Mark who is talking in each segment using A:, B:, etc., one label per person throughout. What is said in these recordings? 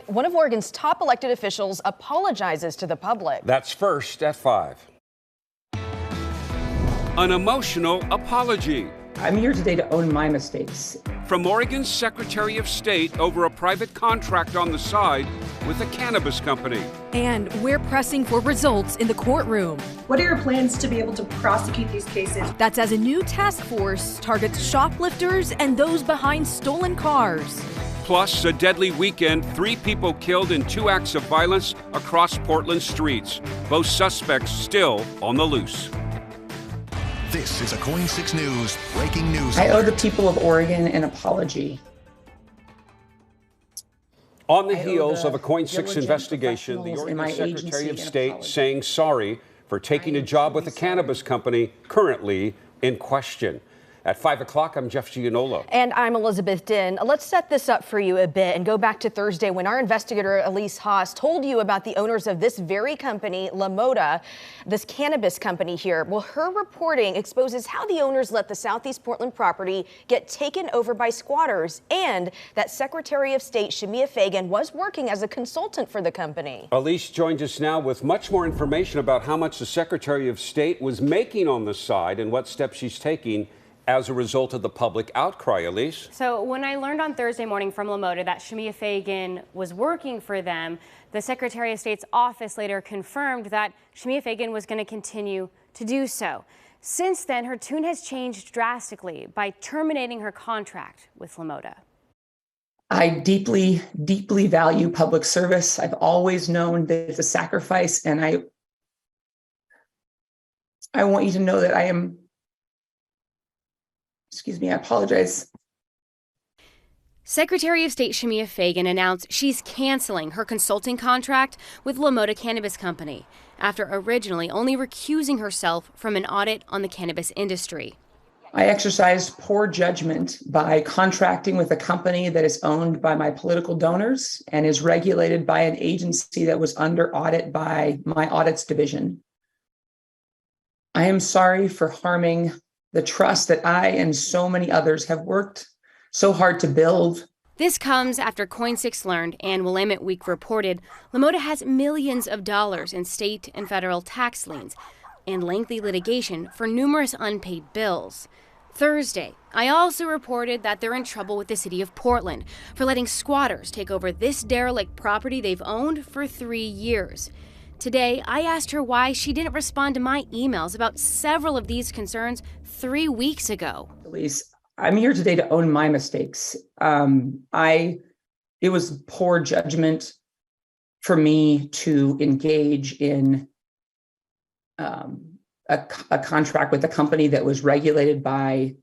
A: One of Oregon's top elected officials apologizes to the public.
B: That's first at 5. An emotional apology.
C: I'm here today to own my mistakes.
B: From Oregon's Secretary of State over a private contract on the side with a cannabis company.
D: And we're pressing for results in the courtroom.
E: What are your plans to be able to prosecute these cases?
D: That's as a new task force targets shoplifters and those behind stolen cars.
B: Plus, a deadly weekend, 3 people killed in 2 acts of violence across Portland streets. Both suspects still on the loose.
F: This is a KOIN 6 News breaking news.
C: I owe the people of Oregon an apology.
B: On the heels of a KOIN 6 investigation, the Oregon Secretary of State saying sorry for taking a job with a cannabis company currently in question. At 5 o'clock, I'm Jeff Gianolo.
A: And I'm Elizabeth Din. Let's set this up for you a bit and go back to Thursday when our investigator Elise Haas told you about the owners of this very company, La Moda, this cannabis company here. Well, her reporting exposes how the owners let the Southeast Portland property get taken over by squatters, and that Secretary of State Shemia Fagan was working as a consultant for the company.
B: Elise joins us now with much more information about how much the Secretary of State was making on the side and what steps she's taking as a result of the public outcry. Elise?
G: So when I learned on Thursday morning from La Moda that Shemia Fagan was working for them, the Secretary of State's office later confirmed that Shemia Fagan was going to continue to do so. Since then, her tune has changed drastically by terminating her contract with La Moda.
C: I deeply, deeply value public service. I've always known that it's a sacrifice, and I want you to know that I apologize.
G: Secretary of State Shemia Fagan announced she's canceling her consulting contract with La Moda Cannabis Company after originally only recusing herself from an audit on the cannabis industry.
C: I exercised poor judgment by contracting with a company that is owned by my political donors and is regulated by an agency that was under audit by my audits division. I am sorry for harming the trust that I and so many others have worked so hard to build.
G: This comes after KOIN 6 learned and Willamette Week reported La Moda has millions of dollars in state and federal tax liens and lengthy litigation for numerous unpaid bills. Thursday, I also reported that they're in trouble with the city of Portland for letting squatters take over this derelict property they've owned for 3 years. Today, I asked her why she didn't respond to my emails about several of these concerns 3 weeks ago.
C: Elise, I'm here today to own my mistakes. It was poor judgment for me to engage in a contract with a company that was regulated by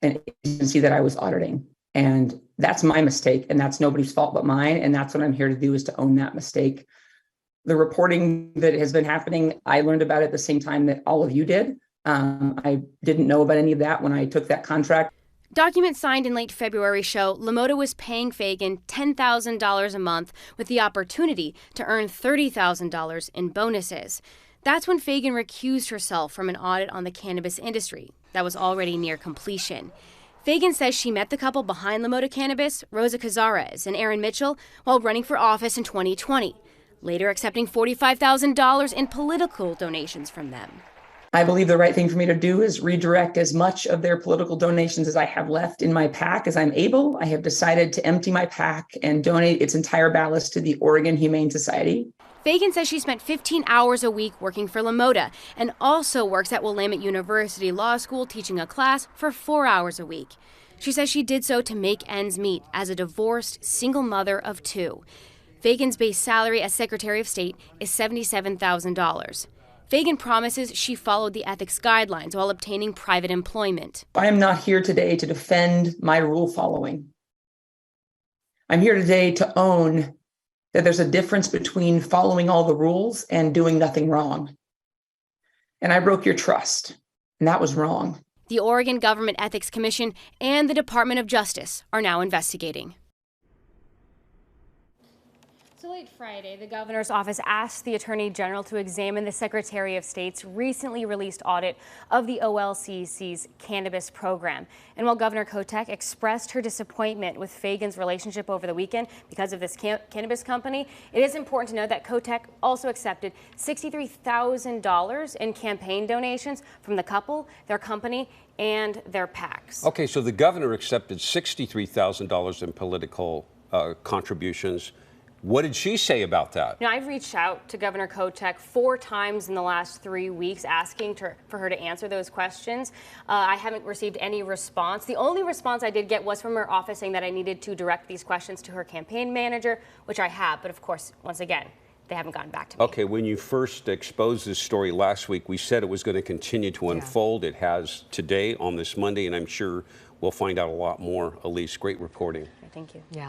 C: an agency that I was auditing. And that's my mistake, and that's nobody's fault but mine. And that's what I'm here to do, is to own that mistake. The reporting that has been happening, I learned about it at the same time that all of you did. I didn't know about any of that when I took that contract.
G: Documents signed in late February show La Moda was paying Fagan $10,000 a month with the opportunity to earn $30,000 in bonuses. That's when Fagan recused herself from an audit on the cannabis industry that was already near completion. Fagan says she met the couple behind La Moda Cannabis, Rosa Cazares and Aaron Mitchell, while running for office in 2020. Later accepting $45,000 in political donations from them.
C: I believe the right thing for me to do is redirect as much of their political donations as I have left in my PAC as I'm able. I have decided to empty my PAC and donate its entire ballast to the Oregon Humane Society.
G: Fagan says she spent 15 hours a week working for La Moda and also works at Willamette University Law School teaching a class for 4 hours a week. She says she did so to make ends meet as a divorced single mother of 2. Fagan's base salary as Secretary of State is $77,000. Fagan promises she followed the ethics guidelines while obtaining private employment.
C: I am not here today to defend my rule following. I'm here today to own that there's a difference between following all the rules and doing nothing wrong. And I broke your trust, and that was wrong.
G: The Oregon Government Ethics Commission and the Department of Justice are now investigating. So late Friday, the governor's office asked the Attorney General to examine the Secretary of State's recently released audit of the OLCC's cannabis program. And while Governor Kotek expressed her disappointment with Fagan's relationship over the weekend because of this cannabis company, it is important to note that Kotek also accepted $63,000 in campaign donations from the couple, their company, and their PACs.
B: Okay, so the governor accepted $63,000 in political contributions. What did she say about that?
G: Now, I've reached out to Governor Kotek 4 times in the last 3 weeks asking for her to answer those questions. I haven't received any response. The only response I did get was from her office saying that I needed to direct these questions to her campaign manager, which I have. But of course, once again, they haven't gotten back to me.
B: Okay, when you first exposed this story last week, we said it was going to continue to unfold. It has today on this Monday, and I'm sure we'll find out a lot more. Elise, great reporting.
G: Thank you.
A: Yeah.